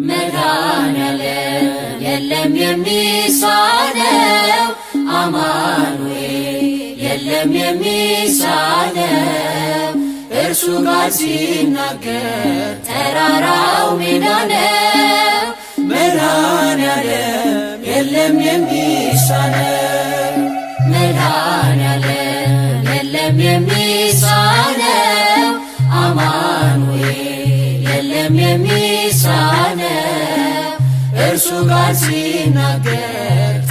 መድኃኔዓለም የለም የሚሳነው አማኑኤል የለም የሚሳነው እርሱ ጋር ሲናገር ተራራው ሜዳ ነው። መድኃኔዓለም የለም የሚሳነው መድኃኔዓለም የለም የሚሳነው አማኑኤል የለም የሚሳነው እርሱ ጋር ሲናገር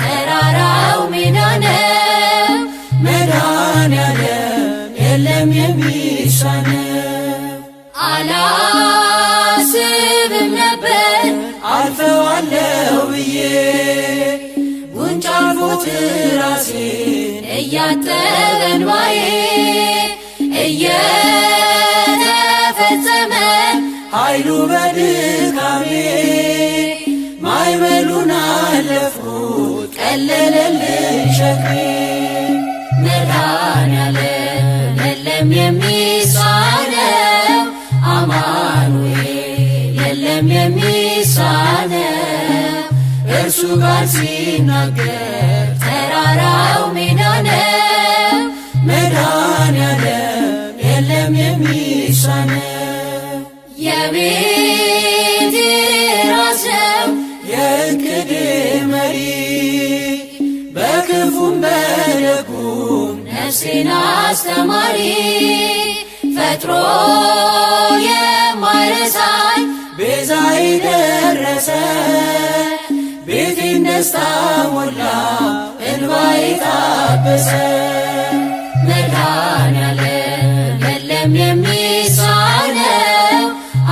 ተራራው ሜዳ ነው። መድኃኔዓለም የለም የሚሳነው አላስብም ነበር አልፈዋለሁ ብዬ ጉንጭ አልፎት ራሴን እያጠበ እንባዬ እየተፈጸመ ኃይሉ በድካሜ ማዕበሉን አለፍኩት ቀለለልኝ ሸክሜ። መድኃኔዓለም የለም የሚሳነው አማኑኤል የለም የሚሳነው እርሱ ጋር ሲናገር ተራራው ሜዳ ነው። መድኃኔዓለም የለም የሚሳነው የቤቴ ራስ ነው የዕቅዴ መሪ በክፉም በደጉም ነፍሴን አስተማሪ ፈጥሮ የማይረሳኝ ቤዛዬ ደረሰ ቤቴን ደስታ ሞላ እንባዬ ታበሰ። መድኃኔዓለም የለም የሚሳነው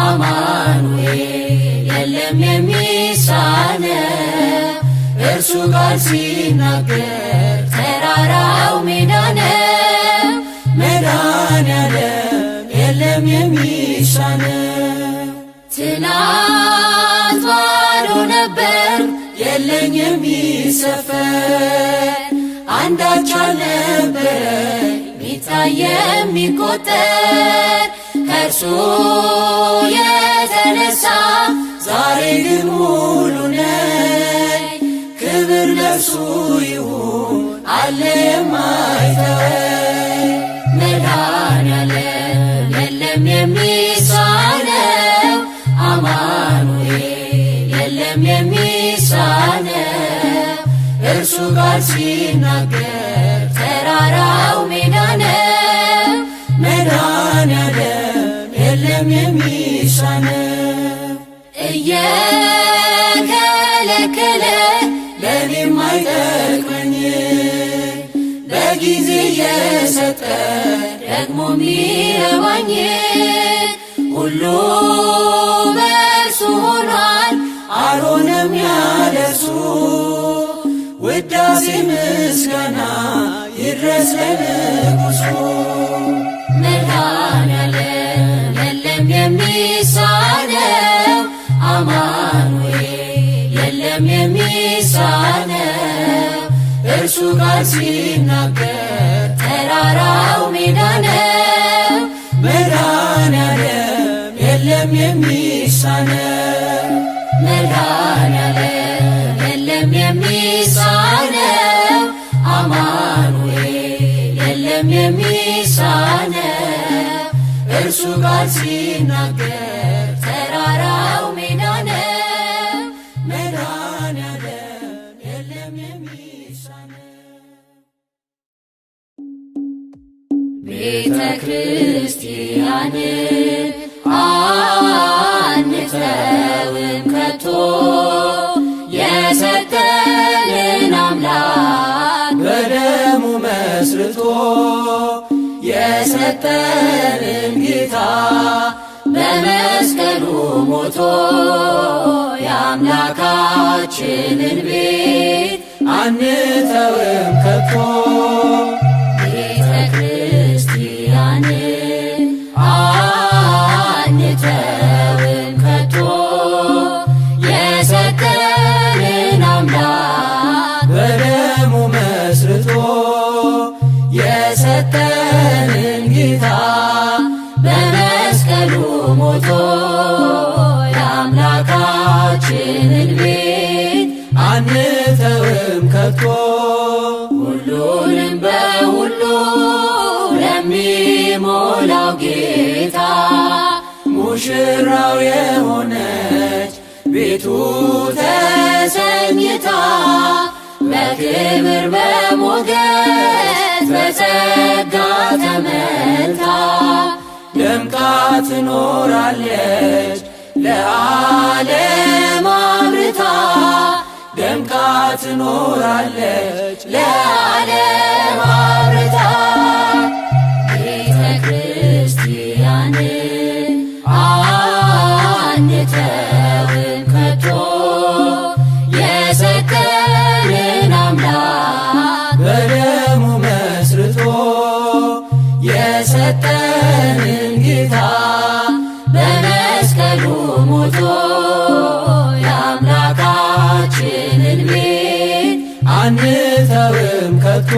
አማኑኤል የለም የሚሳነው እርሱ ጋር ሲናገር ተራራው ሜዳ ነው። መድኃኔዓለም የለም የሚሳነው ትናንት ባዶ ነበር የለኝ የሚሰፈር አንዳች አልነበረኝ ሚታይ የሚቆጠር ከእርሱ የተነሳ ዛሬ ግን ሙሉ ነኝ። ክብር ለእርሱ ይሁን አለ የማይተወኝ። መድኃኔዓለም የለም የሚሳነው አማኑኤል የለም የሚሳነው እርሱ ጋር ሲናገር ተራራው ሜዳ ነው። መድኃኔዓለም የለም የሚሳነው እየከለከለ ለእኔም አይጠቅመኝ በጊዜ እየሰጠ ደግሞ ሚረባኝ ሁሉ በእርሱ ሆኗል አልሆነም ያለሱ ውዳሴ ምስጋና ይድረስ ለንጉሡ። መድኃኔዓለም የለም የሚሳነው አማኑኤል የለም የሚሳነው እርሱ ጋር ሲናገር ተራራው ሜዳ ነው። መድኃኔዓለም የለም የሚሳነው መድኃኔዓለም የለም የሚሳነው አማኑኤል የለም የሚሳነው እርሱ ጋር ሲናገር ተራራው ሜዳ ነው። መድኃኔዓለም የለም የሚሳነው ቤተ ክርስቲያንን አንተውም ከቶ የሰጠንን አምላክ በደሙ መስርቶ የሰጠንን ጌታ በመስቀሉ ሞቶ የአምላካችንን ቤት አንተውም ከቶ ቤተ ክርስቲያንን አንተውም ከቶ የሰጠንን አምላክ በደሙ መስርቶ የሰጠንን ጌታ በመስቀሉ ሞቶ የአምላካችን የአምላካችንን ቤት አንተውም ከቶ ሁሉንም በሁሉ ለሚሞላው ጌታ ሙሽራው የሆነች ቤቱ ተሰኝታ በክብር በሞገስ በጸጋ ተመልታ ደምቃ ትኖራለች ለዓለም አብርታ ደምቃ ትኖራለች ለዓለም አብርታ ቤተ ክርስቲያንን አንተውም ከቶ የሰጠንን አምላክ በደሙ መስርቶ የሰጠንን ጌታ በመስቀሉ ሞቶ የአምላካችንን ቤት አንተውም ከቶ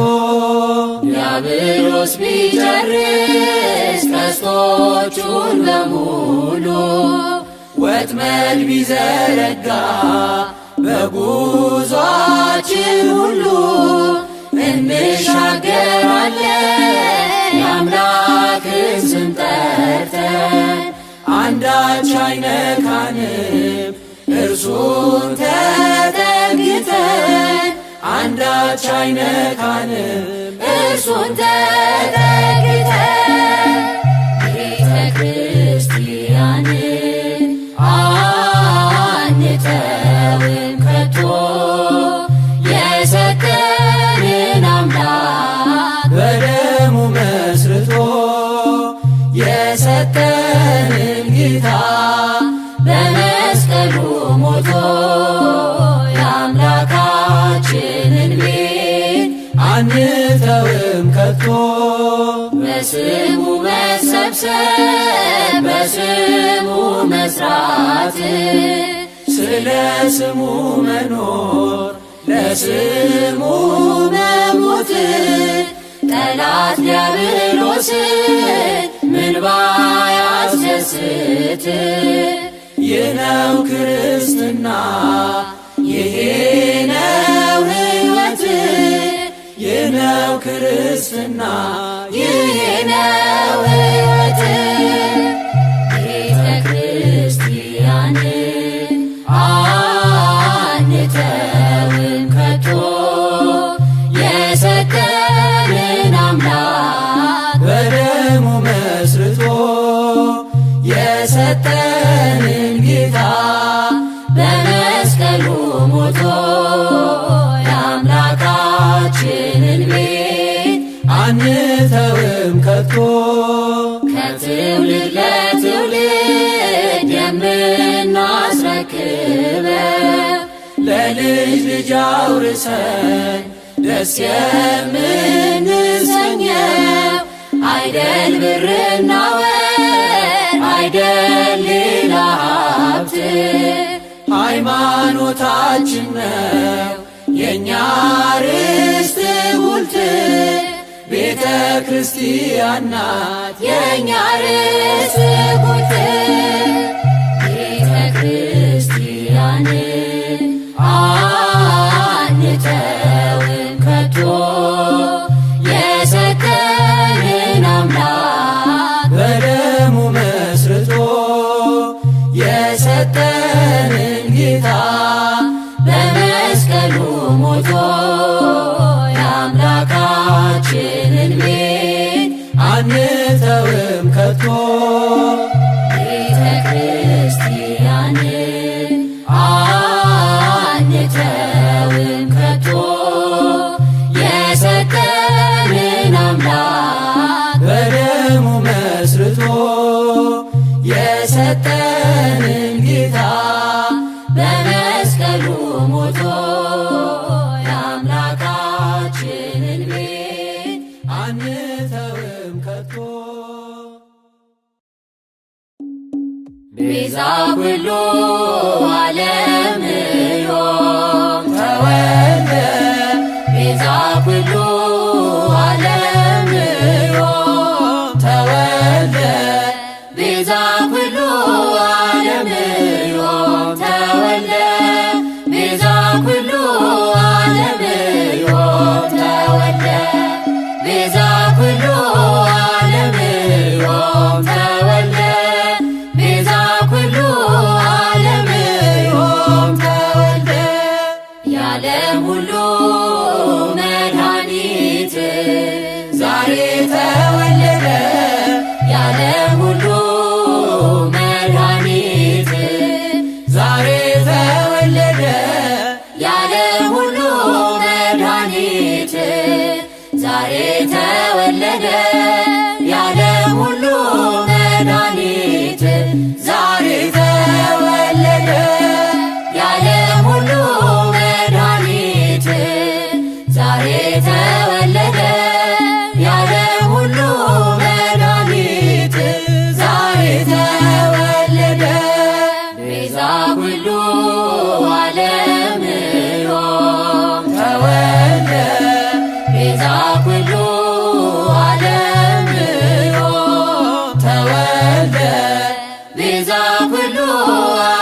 ዲያብሎስ ቢጨርስ ቀስቶቹን በሙሉ ወጥመድ ቢዘረጋ በጉዟችን ሁሉ እንሻገራለን የአምላክን ስም ጠርተን አንዳች አይነካንም እርሱን ተጠግተን አንዳች አይነካንም እርሱን ተጠግተን ቤተ ክርስቲያንን አንተውም ከቶ የሰጠንን አምላክ በደሙ መስርቶ የሰጠንን ጌታ በመስቀሉ ሞቶ የአምላካችንን ቤት አንተውም ከቶ በስሙ መሰብሰብ በስሙ መስራት ስለ ስሙ መኖር ለስሙ መሞት ጠላት ዲያብሎስን ምን ባያስደስት ይህ ነው ክርስትና ይሄ ነው ሕይወት ይህ ነው ክርስትና ይህ ነው ሕይወት ቤተ ክርስቲያንን አንተውም ከቶ የሰጠንን አምላክ በደሙ መስርቶ የሰጠንን ጌታ በመስቀሉ ሞቶ የአምላካችንን ቤት አንተውም ከቶ ከትውልድ ለትውልድ የምናስረክበው ለልጅ ልጅ አውርሰን ደስ የምንሰኘው አይደል ብርና ወርቅ አይደል ሌላ ሀብት ሃይማኖታችን ነው የእኛ ርስት ጉልት ቤተ ክርስቲያን ናት የእኛ ርስት ጉልት ቤተ ክርስቲያንን አንተውም ከቶ የሰጠንን አምላክ በደሙ መስርቶ የሰጠንን ጌታ በመስቀሉ ሞቶ የአምላካችንን ቤት አንተውም ከቶ ቤተ ክርስቲያንን አንተውም ከቶ የሰጠንን አምላክ በደሙ መስርቶ የሰጠንን ጌታ በመስቀሉ ሞቶ የአምላካችንን ቤት አንተውም ከቶ ቤዛ ኩሉ ዓለም ዮም ተወልደ ቤዛ ኩሉ ዓለም ዮም ተወልደ ቤዛ ኩሉ ዓለም ዮም ተወልደ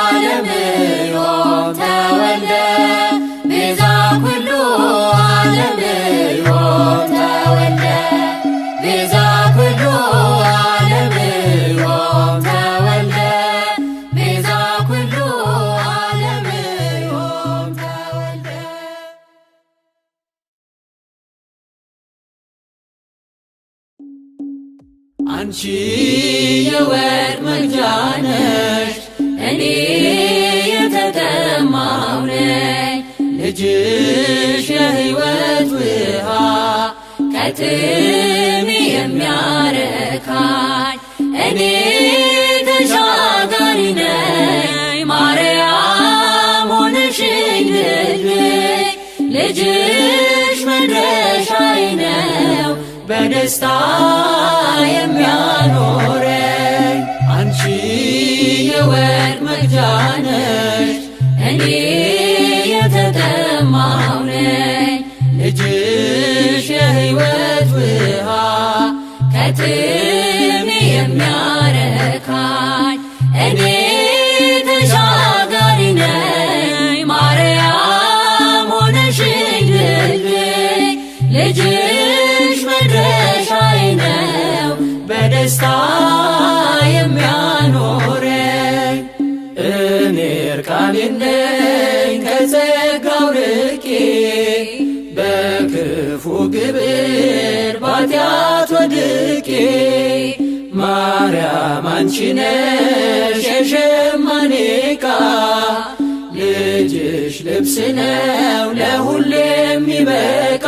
ዓለም ዮም ተወልደ ቤዛ ኩሉ ዓለም ዮም ተወልደ ቤዛ ኩሉ ዓለም ዮም ተወልደ ቤዛ ኩሉ ዓለም ዮም ተወልደ። አንቺ የወርቅ መቅጃ ነሽ እኔ የተጠማሁ ነኝ ልጅሽ የሕይወት ውሃ ከጥሜ የሚያረካኝ እኔ ተሻጋሪ ነኝ ማርያም ሆነሽኝ ድልድይ ልጅሽ መድረሻዬ ነው በደስታ የሚያኖረኝ። አንቺ የወርቅ መቅጃ ነሽ እኔ የተጠማሁ ነኝ ልጅሽ የሕይወት ውሃ ከጥሜ የሚያረካኝ እኔ ተሻጋሪ ነኝ ማርያም ሆነሽኝ ድልድይ ልጅሽ መድረሻዬ ነው በደስታ የሚያኖረኝ። እኔ እርቃኔን ነኝ ከጸጋው ርቄ በክፉ ግብር ባጢአት ወድቄ ማርያም አንቺ ነሽ የሸማኔ ዕቃ ልጅሽ ልብስ ነው ለሁሌ የሚበቃ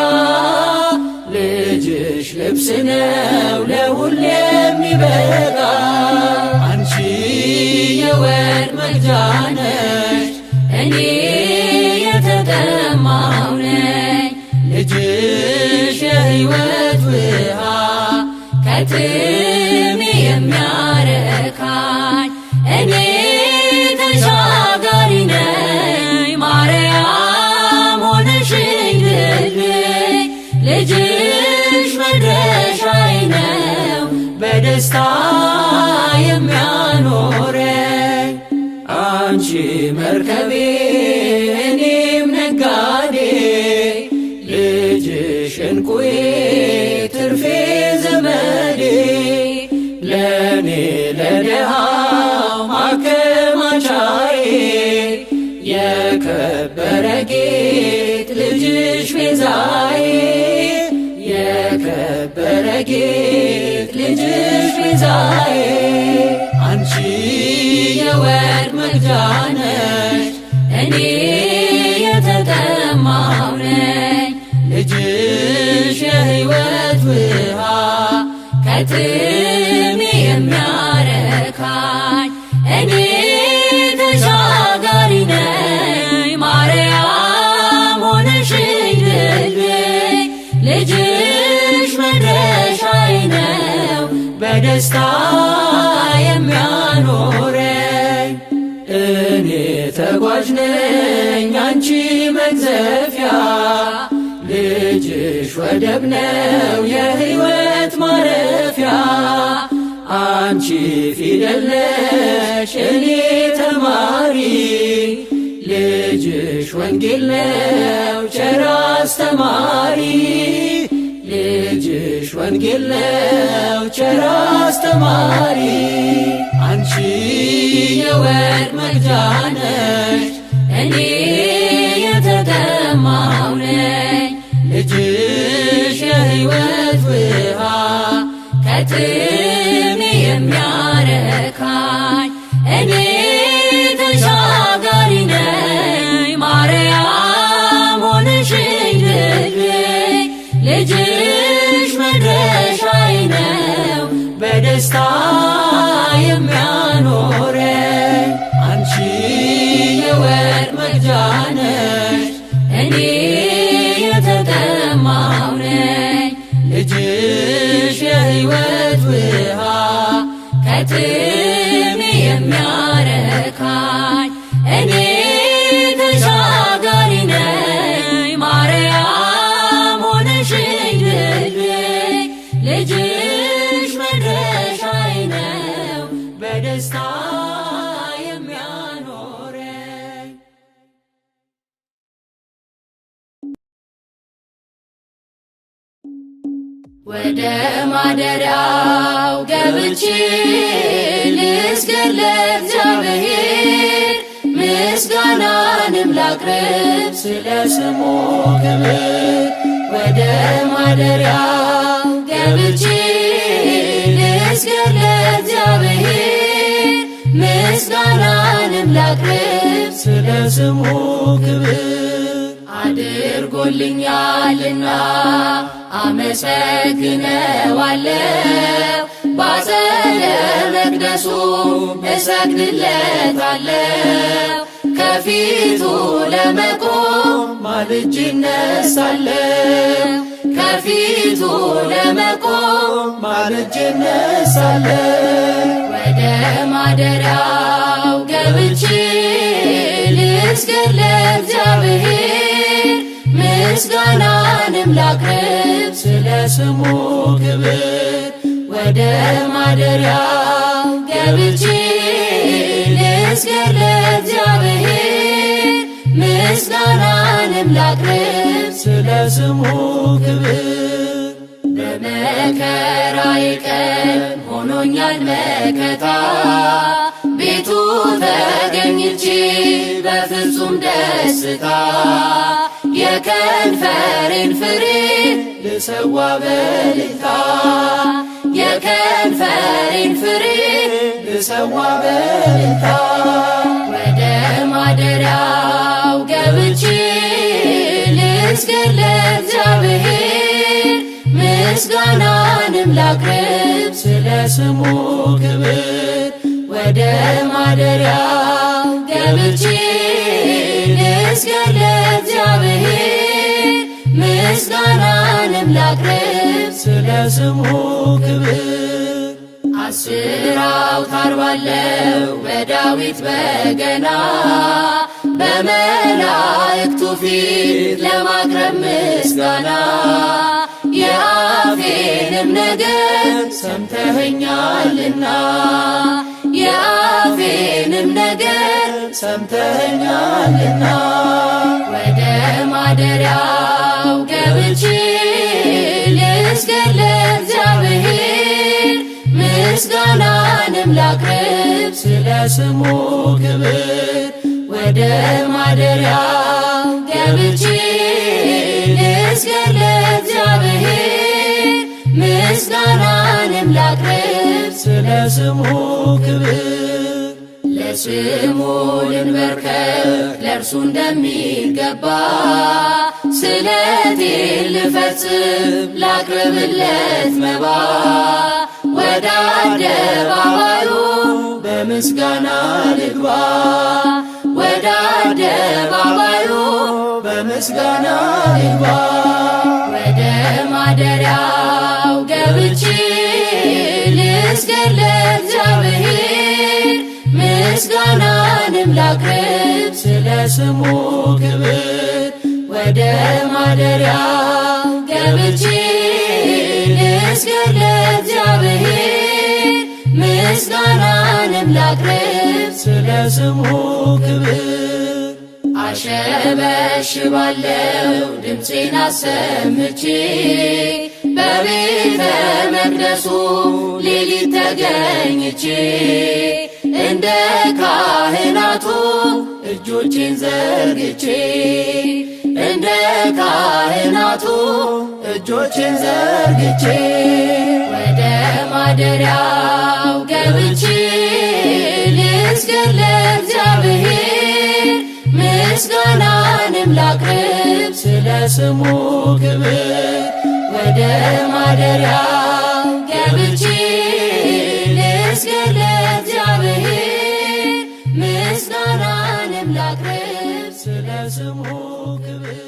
ልጅሽ ልብስ ነው ለሁሌ የሚበቃ። አንቺ የወርቅ መቅጃ ነሽ እኔ የተጠማሁ ነኝ ልጅሽ የሕይወት ውሃ ከጥሜ የሚያረካኝ እኔ ተሻጋሪ ነኝ ማርያም ሆነሽኝ ድልድይ ልጅሽ መድረሻዬ ነው በደስታ የሚያኖረኝ። አንቺ መርከቤ እኔም ነጋዴ ልጅሽ እንቁዬ ትርፌ ዘመዴ ለእኔ ለድሃው ማከማቻዬ የከበረ ጌጥ ልጅሽ ቤዛዬ የከበረ ጌጥ ልጅሽ ቤዛዬ። አንቺ የወርቅ መቅጃ ነሽ እኔ የተጠማሁ ነኝ ልጅሽ የሕይወት ውሃ ከጥሜ የሚያረካኝ እኔ ተሻጋሪ ነኝ ማርያም ሆነሽኝ ድልድይ ልጅሽ መድረሻዬ ነው በደስታ የሚያኖረኝ። እኔ ተጓዥ ነኝ አንቺ መቅዘፊያ ልጅሽ ወደብ ነው የሕይወት ማረፊያ። አንቺ ፊደል ነሽ እኔ ተማሪ ልጅሽ ወንጌል ነው ቸር አስተማሪ ልጅሽ ወንጌል ነው ቸር አስተማሪ። አንቺ የወርቅ መቅጃ ነሽ እኔ የተጠማሁ ነኝ ልጅሽ የሕይወት ውሃ ከጥሜ የሚያረካኝ እኔ ተሻጋሪ ነኝ ማርያም ሆነሽኝ ድልድይ ልጅሽ መድረሻዬ ነው በደስታ የሚያኖረኝ። አንቺ የወርቅ መቅጃ ነሽ እኔ የተጠማሁ ነኝ ልጅሽ የሕይወት ውሃ ከጥሜ የሚያረካኝ እኔ ተሻጋሪ ነኝ ማርያም ሆነሽኝ ድልድይ ልጅሽ መድረሻዬ ነው በደስታ የሚያ ወደ ማደሪያው ገብቼ ልስገድ ለእግዚአብሔር ምስጋናንም ላቅርብ ስለ ስሙ ክብር። ወደ ማደሪያው ገብቼ ልስገድ ለእግዚአብሔር ምስጋናንም ላቅርብ ስለ ስሙ ክብር። አድርጎልኛልና አመሰግነዋለሁ ባጸደ መቅደሱ እሰግድለታለሁ ከፊቱ ለመቆም ማልጄ እነሳለሁ ከፊቱ ለመቆም ማልጄ እነሳለሁ። ወደ ማደሪያው ገብቼ ልስገድ ለእግዚአብሔር ምስጋናንም ላቅርብ ስለ ስሙ ክብር። ወደ ማደሪያው ገብቼ ልስገድ ለእግዚአብሔር ምስጋናንም ላቅርብ ስለ ስሙ ክብር። በመከራዬ ቀን ሆኖኛል መከታ ቤቱ ተገኝቼ በፍጹም ደስታ የከንፈሬን ፍሬ ልሰዋ በእልልታ የከንፈሬን ፍሬ ልሰዋ በእልልታ። ወደ ማደሪያው ገብቼ ልስገድ ለእግዚአብሔር ምስጋናንም ላቅርብ ስለ ስሙ ክብር። ወደ ማደሪያው ገብቼ ልስገድ ለእግዚአብሔር ምስጋናንም ላቅርብ ስለ ስሙ ክብር። 10 አውታር ባለው በዳዊት በገና በመላእክቱ ፊት ለማቅረብ ምስጋና የአፌንም ነገር ሰምተኸኛልና የአፌንም ነገር ሰምተኸኛልና ወደ ማደሪያው ገብቼ ልስገድ ለእግዚአብሔር ምስጋናንም ላቅርብ ስለ ስሙ ክብር። ወደ ማደሪያው ገብቼ ልስገድ ለእግዚአብሔር ምስጋናንም ላቅርብ ስለ ስሙ ክብር። ለስሙ ልንበርከክ ለእርሱ እንደሚገባ ስለቴን ልፈጽም ላቅርብለት መባ ወደ አደባባዩ በምስጋና ልግባ ወደ አደባባዩ በምስጋና ልግባ። ወደ ማደሪያው ገብቼ ልስገድ ለእግዚአብሔር ምስጋናንም ላቅርብ ስለ ስሙ ክብር። ወደ ማደሪያው ገብቼ ልስገድ ለእግዚአብሔር ምስጋናንም ላቅርብ ስለ ስሙ ክብር። አሸበሽባለው ድምፄን አሰምቼ በቤተ መቅደሱ ሌሊት ተገኝቼ እንደ ካህናቱ እጆቼን ዘርግቼ እንደ ካህናቱ እጆቼን ዘርግቼ ወደ ማደሪያው ገብቼ ልስገድ ለእግዚአብሔር ምስጋናንም ላቅርብ ስለ ስሙ ክብር። ወደ ማደሪያው ገብቼ ልስገድ ለእግዚአብሔር ምስጋናንም ላቅርብ ስለ ስሙ ክብር።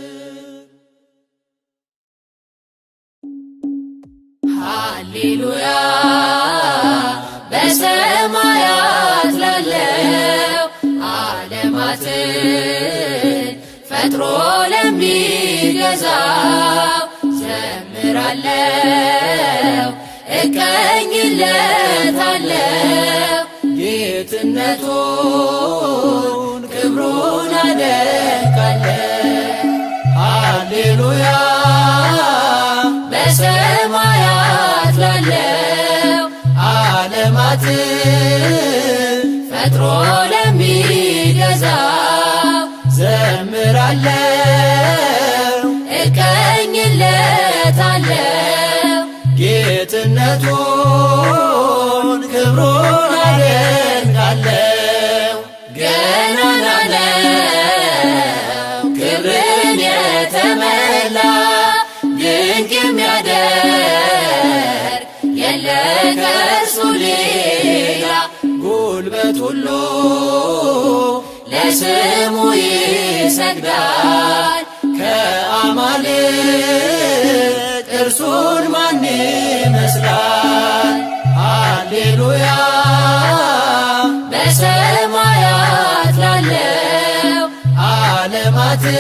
ሃሌሉያ በሰማያት ላለው ዓለማትን ፈጥሮ ለሚገዛው ዘምራለው እቀኝለታለው ጌትነቱን ክብሩን አደንቃለሁ። ሃሌሉያ በሰማያት ዘምራለሁ እቀኝለታለሁ ጌትነቱን ክብሩን አደንቃለሁ። ገናና ነው ክብርን የተመላ ድንቅ የሚያደርግ የለ ከእርሱ ሌላ። ጉልበት ሁሉ ለስሙ ይሰግዳል ከአማልክት እርሱን ማን ይመስላል? ሃሌሉያ በሰማያት ላለው ዓለማትን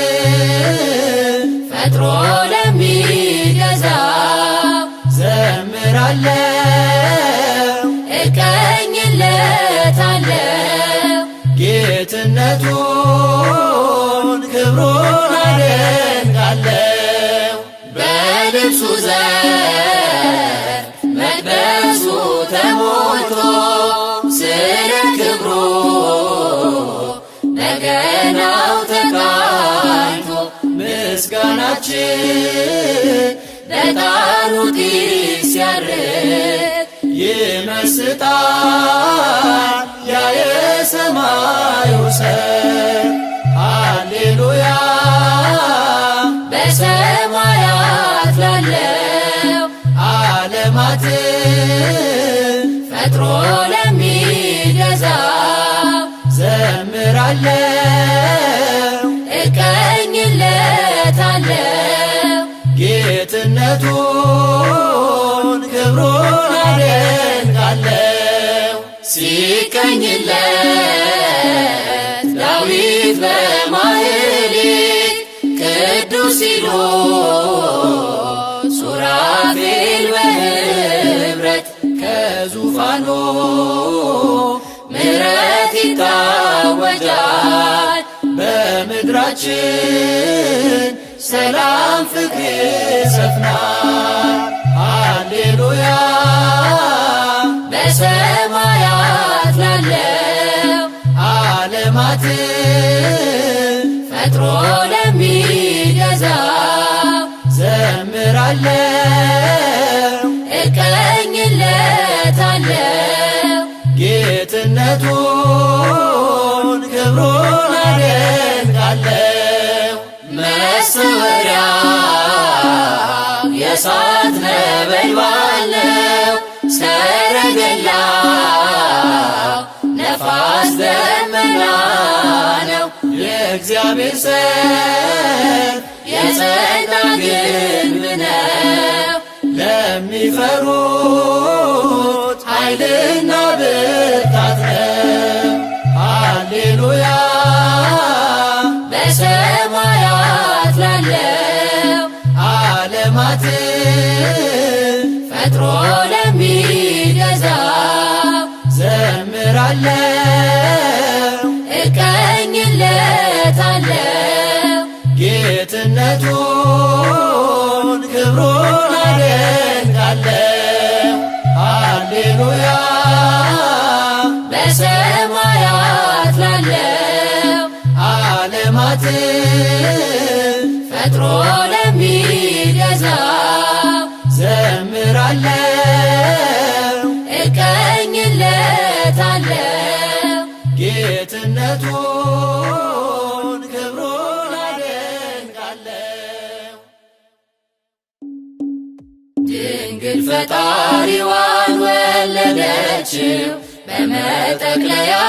ፈጥሮ ለሚገዛ ዘምራለሁ እቀኝለታለሁ ጌትነቱን ክብሩን አደንቃለሁ። በልብሱ ዘርፍ መቅደሱ ተሞልቶ ስለ ክብሩ በገናው ተቃኝቶ ምስጋናችን በዕጣኑ ጢስ ሲያርግ ይመስጣል ያ የሰማዩ ሰው። ሃሌሉያ በሰማያት ላለው ዓለማትን ፈጥሮ ለሚገዛ ዘምራለሁ እቀኝለታለሁ ጌትነቱን ክብሩን አደንቃለሁ። ሲቀኝለት ዳዊት በማኅሌት ቅዱስ ሲሉ ሱራፌል በኅብረት ከዙፋኑ ምሕረት ይታወጃል በምድራችን ሰላም ፍቅር ይሰፍናል። ሃሌሉያ በሰማያት ላለው ዓለማትን ፈጥሮ ለሚገዛ ዘምራለሁ እቀኝለታለሁ ጌትነቱን ክብሩን አደንቃለሁ። መሰወሪያው የእሳት ነበልባል ነው ሰረገላው ነፋስ ደመና ነው። የእግዚአብሔር ሰይፍ የጸና ግንብ ነው ለሚፈሩት ኃይልና ብርታት ነው። ሃሌሉያ በሰማያት ላለው ዓለማትን ፈጥሮ ለሚገዛ ዘምራለሁ እቀኝለታለሁ ጌትነቱን ክብሩን አደንቃለሁ። ሃሌሉያ በሰማያት ላለው ዓለማትን ፈጥሮ ለሚገዛ ዘምራለሁ እቀኝለታለሁ ጌትነቱን ክብሩን አደንቃለሁ። ድንግል ፈጣሪዋን ወለደችው በመጠቅለያም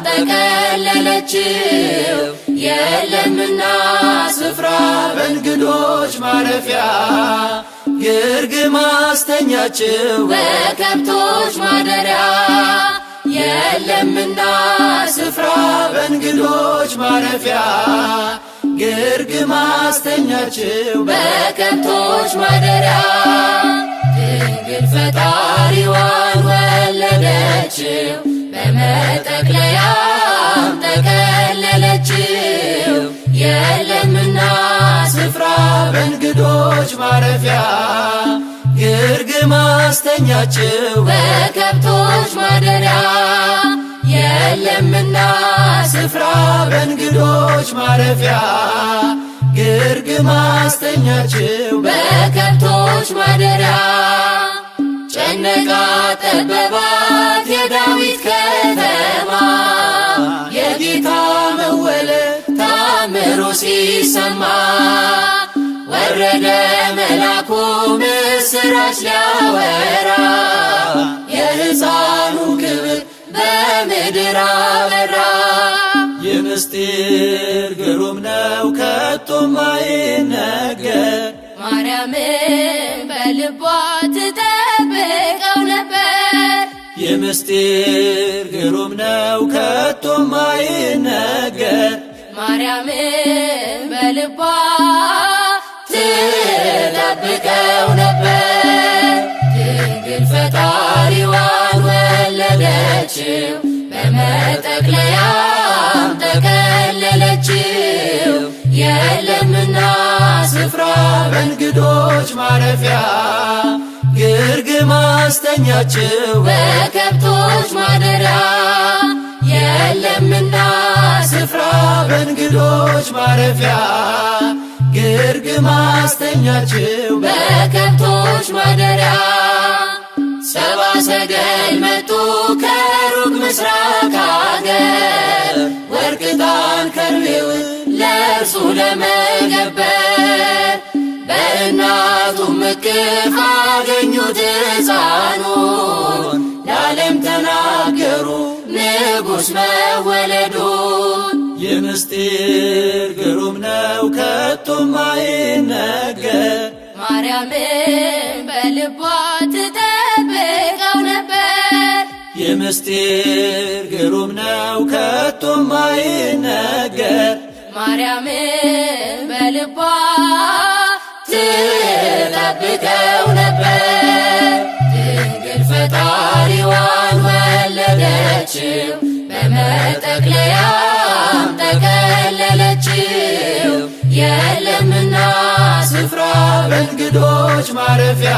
ጠቀለለችው። የለምና ስፍራ በእንግዶች ማረፊያ ግርግም አስተኛችው በከብቶች ማደሪያ የለምና ስፍራ በእንግዶች ማረፊያ ግርግም አስተኛችው በከብቶች ማደሪያ ድንግል ፈጣሪዋን ወለደችው በመጠቅለያም ጠቀለለችው። የለምና ስፍራ በእንግዶች ማረፊያ ግርግም አስተኛችው በከብቶች ማደሪያ የለምና ስፍራ በእንግዶች ማረፊያ ግርግም አስተኛችው በከብቶች ማደሪያ። ጨነቃ ጠበባት የዳዊት ከተማ የጌታ መወለድ ታምሩ ሲሰማ ወረደ መልአኩ ምስራች ሊያወራ የሕፃኑ ክብር በምድር አበራ። የምስጢር ግሩም ነው ከቶም አይነገር ማርያምን በልቧ ትጠብቀው ነበር። የምስጢር ግሩም ነው ከቶም አይነገር ማርያምን በልቧ ትጠብቀው ነበር። ድንግል ፈጣሪዋን ወለደችው በመጠቅለያም ጠቀለለችው። የለምና ስፍራ በእንግዶች ማረፊያ ግርግም አስተኛችው በከብቶች ማደሪያ። የለምና ስፍራ በእንግዶች ማረፊያ ግርግም አስተኛችው በከብቶች ማደሪያ። ሰብአ ሰገል መጡ ከሩቅ ምስራቅ አገር ወርቅ ዕጣን ከርቤውን ለእርሱ ለመገበር በእናቱም እቅፍ አገኙት ሕፃኑን ለዓለም ተናገሩ ንጉሥ መወለዱን። የምስጢር ግሩም ነው ከቶም አይነገር ማርያምን በልቧ ትጠብቀው ነበር። የምስጢር ግሩም ነው ከቶም አይነገር ማርያምን በልቧ ትጠብቀው ነበር። ድንግል ፈጣሪዋን ወለደችው በመጠቅለያም ጠቀለለችው። የለምና ስፍራ በእንግዶች ማረፊያ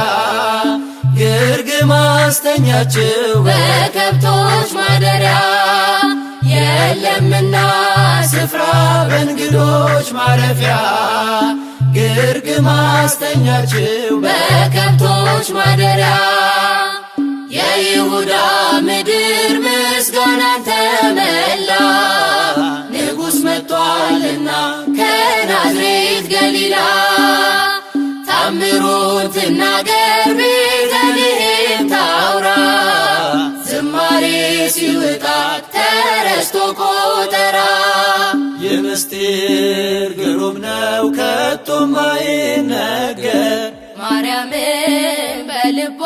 ግርግም አስተኛችው በከብቶች ማደሪያ። የለምና ስፍራ በእንግዶች ማረፊያ ግርግም አስተኛችው በከብቶች ማደሪያ። የይሁዳ ምድር ምስጋናን ተመላ ንጉሥ መጥቷልና ከናዝሬት ገሊላ። ታምሩን ትናገር ቤተልሔም ታውራ ዝማሬ ሲውጣት ተረስቶ ቆጠራ። የምስጢር ግሩም ነው ከቶም አይነገር ማርያምን በልቧ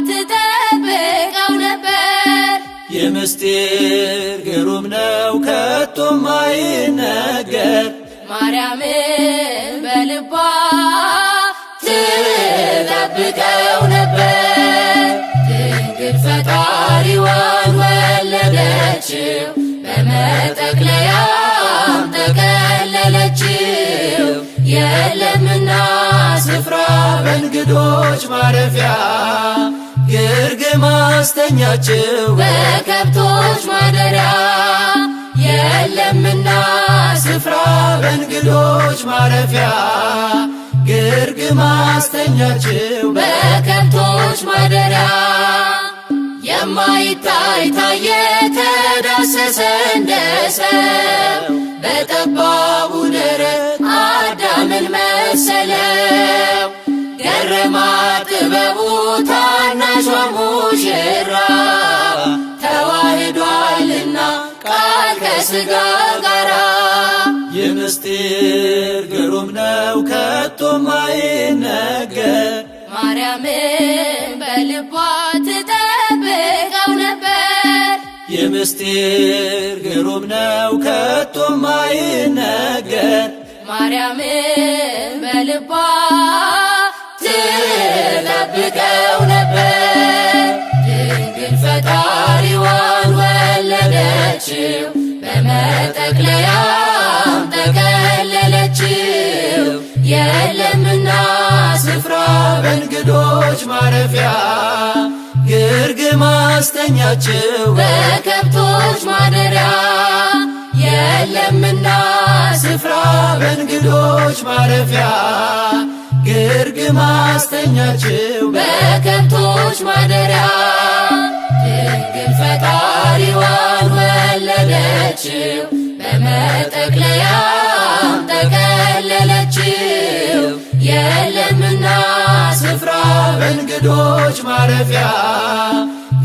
ትጠብቀው ነበር። የምስጢር ግሩም ነው ከቶም አይነገር ማርያምን በልቧ ትጠብቀው ነበር። ድንግል ፈጣሪዋን ወለደችው በመጠቅለያም ጠቀለለችው። የለምና ስፍራ በእንግዶች ማረፊያ ግርግም አስተኛችው በከብቶች ማደሪያ። የለምና ስፍራ በእንግዶች ማረፊያ ግርግም አስተኛችው በከብቶች ማደሪያ። የማይታይ ታየ ተዳሰሰ እንደ ሰው በጠባቡ ደረት አዳምን መሰለው። ገረማት ጥበቡ ታናሿ ሙሽራ ተዋህዷልና ቃል ከሥጋ ጋራ። የምስጢር ግሩም ነው ከቶም አይነገር ማርያምን በልቧ ትጠብቀው ነበር። የምስጢር ግሩም ነው ከቶም አይነገር ማርያምን በልቧ ትጠብቀው ነበር። ድንግል ፈጣሪዋን ወለደችው በመጠቅለያም ጠቀለለችው። የለምና ስፍራ በእንግዶች ማረፊያ ግርግም አስተኛችው በከብቶች ማደሪያ የለምና ስፍራ በእንግዶች ማረፊያ ግርግም አስተኛችው በከብቶች ማደሪያ ድንግል ፈጣሪዋን ወለደችው በመጠቅለያም ጠቀለለችው የለምና ስፍራ በእንግዶች ማረፊያ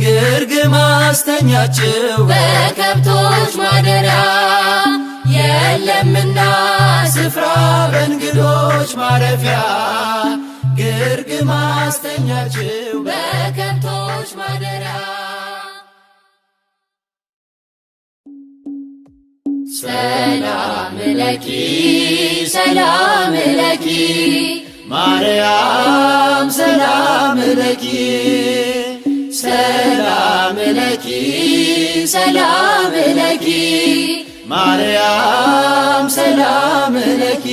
ግርግም አስተኛችው በከብቶች ማደሪያ የለምና ስፍራ በእንግዶች ማረፊያ ግርግም አስተኛችው በከብቶች ማደሪያ ሰላም ለኪ ሰላም ለኪ ማርያም ሰላም ለኪ ሰላም ለኪ ሰላም ለኪ ማርያም ሰላም ለኪ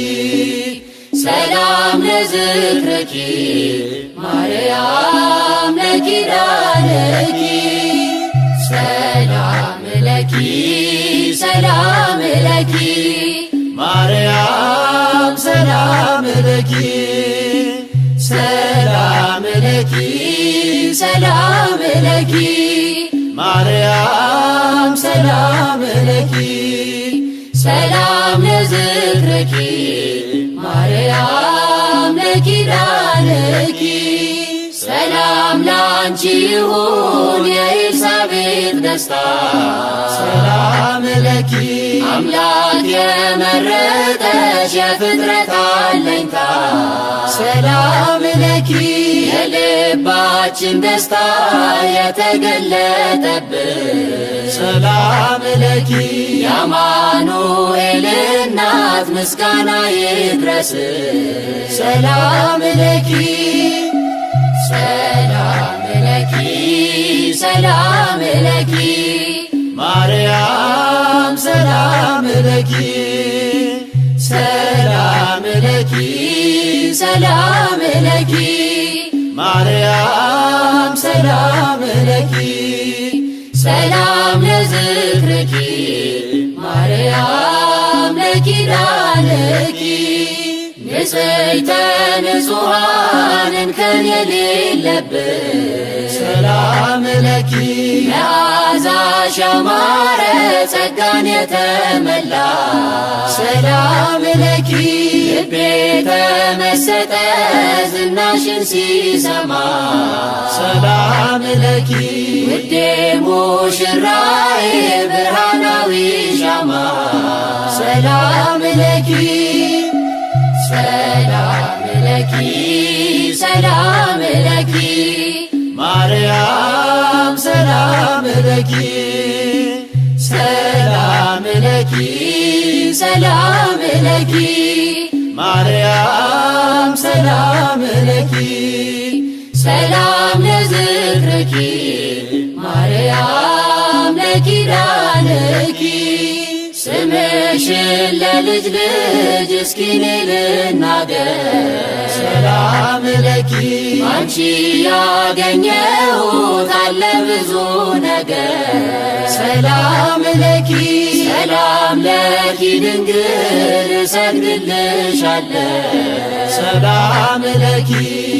ሰላም ለዝክርኪ ማርያም ለኪዳንኪ ሰላም ለኪ ሰላም ለኪ ማርያም ሰላም ለኪ ሰላም ለኪ ሰላም ለኪ ማርያም ሰላም ለኪ ሰላም ለዝክርኪ ማርያም ለኪዳንኪ ሰላም ላንቺ ይሁን የኤልሳቤጥ ደስታ ሰላም ለኪ አምላክ የመረጠሽ የፍጥረት አለኝታ ሰላም ለኪ የልባችን ደስታ የተገለጠብሽ ሰላም ለኪ የአማኑኤል እናት ምስጋና ይድረስሽ ሰላም ለኪ ሰላም ለኪ ሰላም ለኪ ማርያም ሰላም ለኪ ሰላም ለኪ ሰላም ለኪ ማርያም ሰላም ለኪ ሰላም ለዝክርኪ ማርያም ለኪዳንኪ ንጽሕተ ንጹሐን እንከን የሌለብሽ ሰላም ለኪ መዓዛሽ ያማረ ጸጋን የተመላ ሰላም ለኪ ልቤ ተመሰጠ ዝናሽን ሲሰማ ሰላም ለኪ ውዴ ሙሽራዬ ብርሃናዊ ሻማ ሰላም ለኪ ሰላም ለኪ ሰላም ለኪ ማርያም ሰላም ለኪ ሰላም ለኪ ሰላም ለኪ ማርያም ሰላም ለኪ ሰላም ለዝክርኪ ማርያም ለኪዳንኪ ስምሽን ለልጅ ልጅ እስኪ እኔ ልናገር ሰላም ለኪ አንቺ ያገኘሁት አለ ብዙ ነገር ሰላም ለኪ ሰላም ለኪ ድንግል እሰግድልሻለሁ ሰላም ለኪ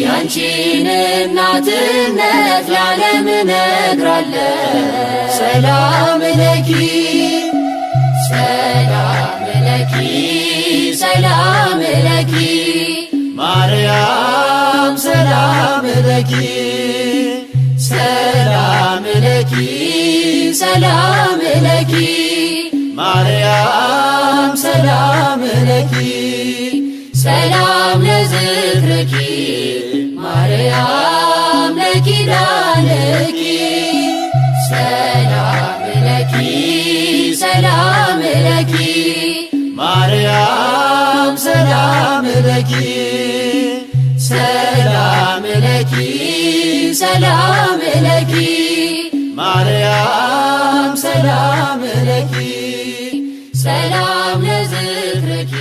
ያንቺን እናትነት ለዓለም እነግራለሁ ሰላም ለኪ ሰላም ለኪ ሰላም ለኪ ማርያም ሰላም ለኪ ሰላም ለኪ ሰላም ለኪ ማርያም ሰላም ለኪ ሰላም ለዝክርኪ ማርያም ለኪዳንኪ ሰላም ለኪ ሰላም ለኪ ማርያም ሰላም ለኪ ሰላም ለኪ ሰላም ለኪ ማርያም ሰላም ለኪ ሰላም ለዝክርኪ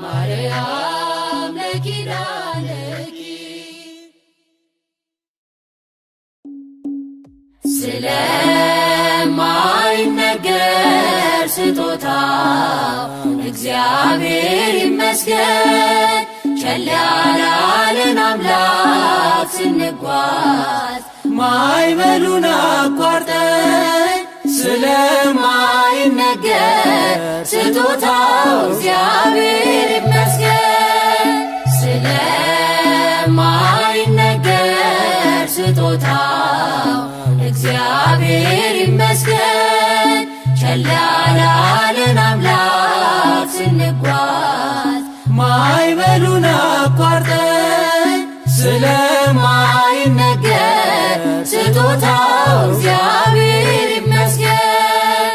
ማርያም ለኪዳንኪ እግዚአብሔር ይመስገን። ቸል ያላለን አምላክ ስንጓዝ ማዕበሉን አቋርጠን ስለማይነገር ስጦታው እግዚአብሔር ይመስገን። ስለማይነገር ስጦታው እግዚአብሔር ይመስገን። ቸል ያላለን አምላክ ስንጓዝ ማዕበሉን አቋርጠን ስለማይነገር ስጦታው እግዚአብሔር ይመስገን።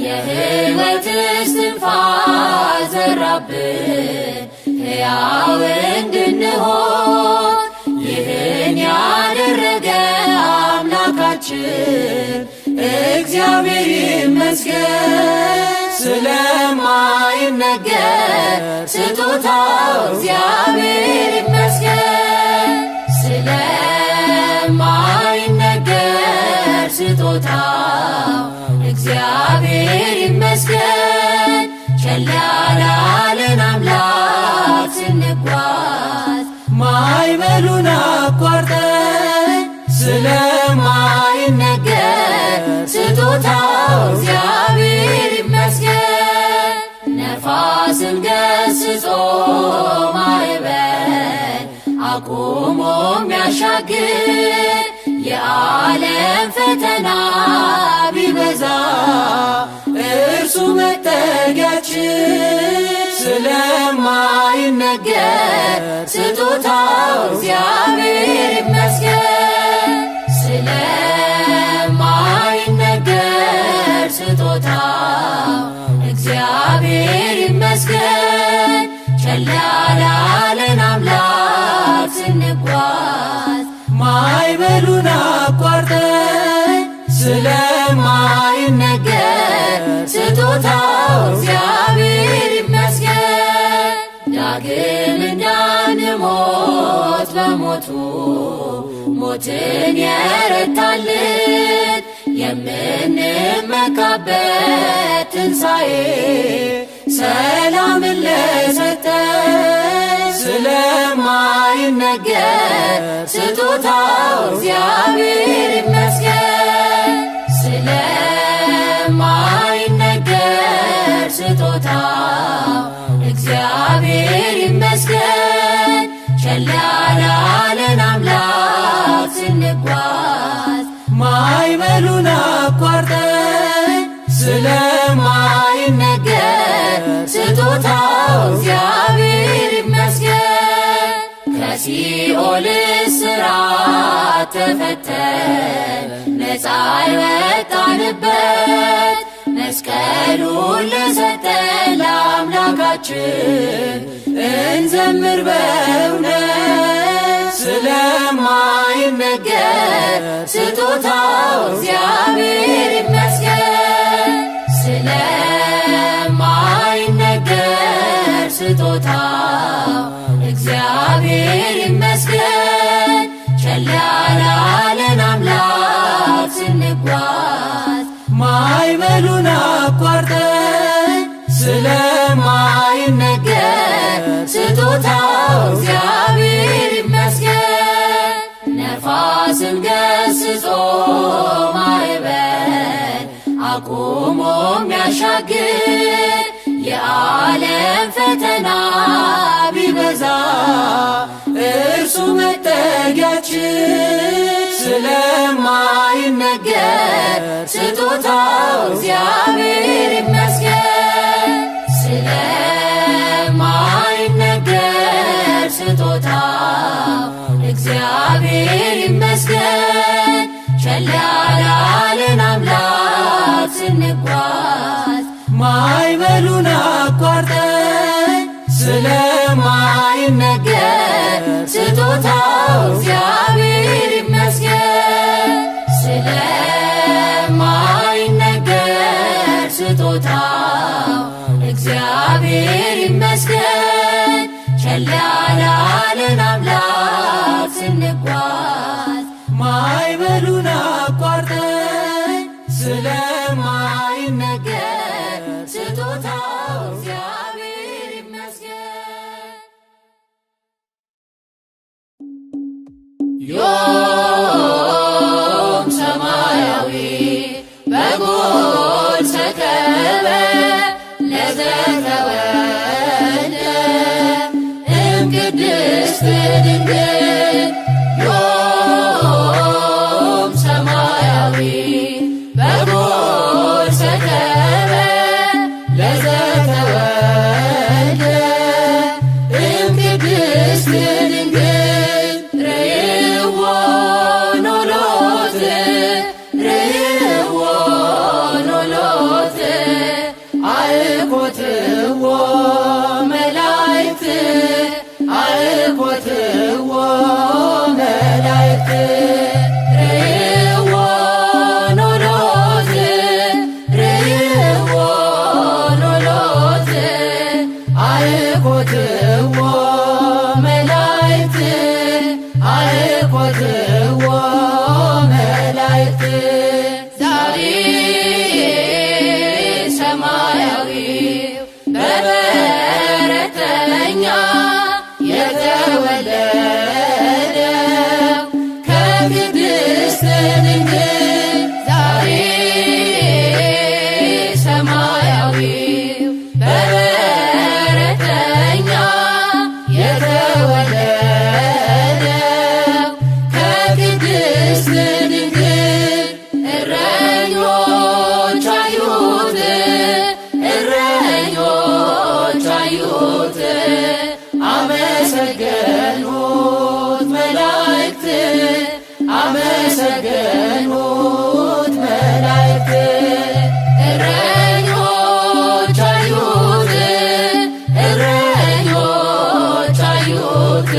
የሕይወት እስትንፋስ ዘራብን ሕያው እንድንሆን ይህን ያደረገ አምላካችን እግዚአብሔር ይመስገን። ስለማይነገር ስጦታው እግዚአብሔር ይመስገን። ስለማይነገር ስጦታው እግዚአብሔር ይመስገን። ቸል ያላለን አምላክ ስንጓዝ ማዕበሉን አቋርጠን ስለማይነገር ስጦታው እግዚአብሔር ይመስገን። ነፋስን ገስጾ ማዕበል አቁሞ የሚያሻግር የዓለም ፈተና ቢበዛ እርሱ መጠጊያችን። ስለማይነገር ስጦታው እግዚአብሔር ይመስገን። ስለማይነገር ስጦታው እግዚአብሔር ይመስገን። ቸል ያላለን አምላክ ስንጓዝ ማዕበሉን አቋርጠን ስለማይነገር ስጦታው እግዚአብሔር ይመስገን። ዳግም እንዳንሞት በሞቱ ሞትን የረታልን የምንመካበት ትንሣኤ ሰላምን ለሰጠን። ስለማይነገር ስጦታው እግዚአብሔር ይመስገን። ስለማይነገር ስጦታው እግዚአብሔር ይመስገን። ቸል ያላለን አምላክ ስንጓዝ ማዕበሉን አቋርጠን ስለማይነገር ስጦታው እግዚአብሔር ይመስገን። ከሲኦል እስራት ተፈተን ነፃ የወጣንበት መስቀሉን ለሰጠን ለአምላካችን እንዘምር በእውነት። ስለማይነገር ስጦታው እግዚአብሔር ይመስገን። ስለማይነገር ስጦታው እግዚአብሔር ይመስገን። ቸል ያላለን አምላክ ስንጓዝ ማዕበሉን አቋርጠን ስለማይነገር ስጦታው እግዚአብሔር ይመስገን። ነፋስን ገስጾ ማዕበል አቁሞ የሚያሻግር የዓለም ፈተና ቢበዛ እርሱ መጠጊያችን። ስለማይነገር ስጦታው እግዚአብሔር ይመስገን። ስለማይነገር ስጦታው እግዚአብሔር ይመስገን። ቸል ያላለን አምላክ ስንጓዝ ማዕበሉን አቋርጠን ስለማይነገር ስጦታው እግዚአብሔር ይመስገን። ስለማይነገር ስጦታው እግዚአብሔር ይመስገን። ቸል ያላለን አምላክ ስንጓዝ ማዕበሉን አቋርጠን ስለማይነገር ስጦታው እግዚአብሔር ይመስገን። ዮም ሰማያዊ በጎል ሰከበ ለዘተወልደ እምቅድስት ድንግል ዮም ሰማያዊ በጎል ሰከበ ለዘተወልደ እምቅድስት ድንግል ርይዎ ኖሎት ርይዎ ኖሎት አእኮትዎ መላእክት አእኮትዎ መላእክት ርይዎ ኖሎት ርይዎ ኖሎት አእኮትዎ መላእክት አእኮትዎ መላእክት ዛሬ ሰማያዊው በበረተኛ የተወለደው ከቅድስት ድንግል ዛሬ ሰማያዊው በበረተኛ የተወለደው ከቅድስት ድንግል እረኞች አዩት እረኞች አዩት አመሰገኑት መላእክት አመሰገኑት መላእክት እረኞች አዩት እረኞች አዩት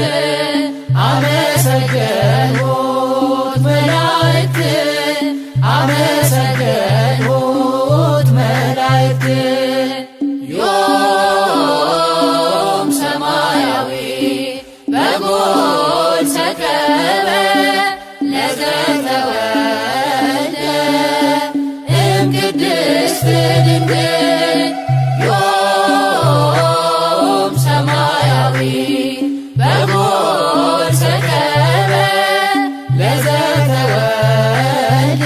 አመሰገኑት መላእክት አመሰገኑት መላእክት ዮም ሰማያዊ በጎል ሰከበ ለዘተወልደ እምቅድስት ድንግል ዮም ሰማያዊ በጎል ሰከበ ለዘተወልደ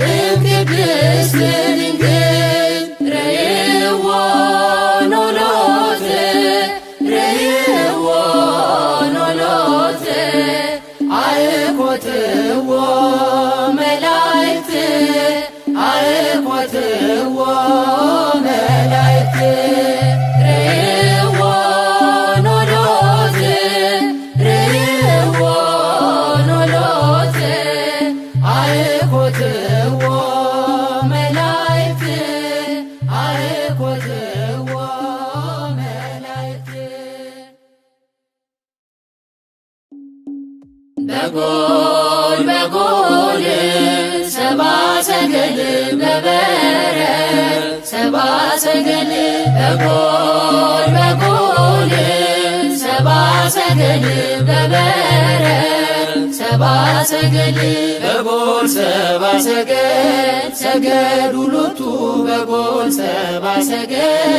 እምቅድስት ድንግል ርይዎ ኖሎት ርይዎ ኖሎት አእኮትዎ መላእክት አእኮትዎ መላእክት ርይዎ ኖሎት ርይዎ ኖሎት አእኮትዎ መላእክት አእኮትዎ መላእክት በጎል በጎል ሰባ ሰገል በበረት ሰባ ሰገል በጎል በጎል ሰባ ሰገል በበረት ሰባ ሰገል በጎል ሰባ ሰገል ሰገዱ ሎቱ በጎል ሰባ ሰገል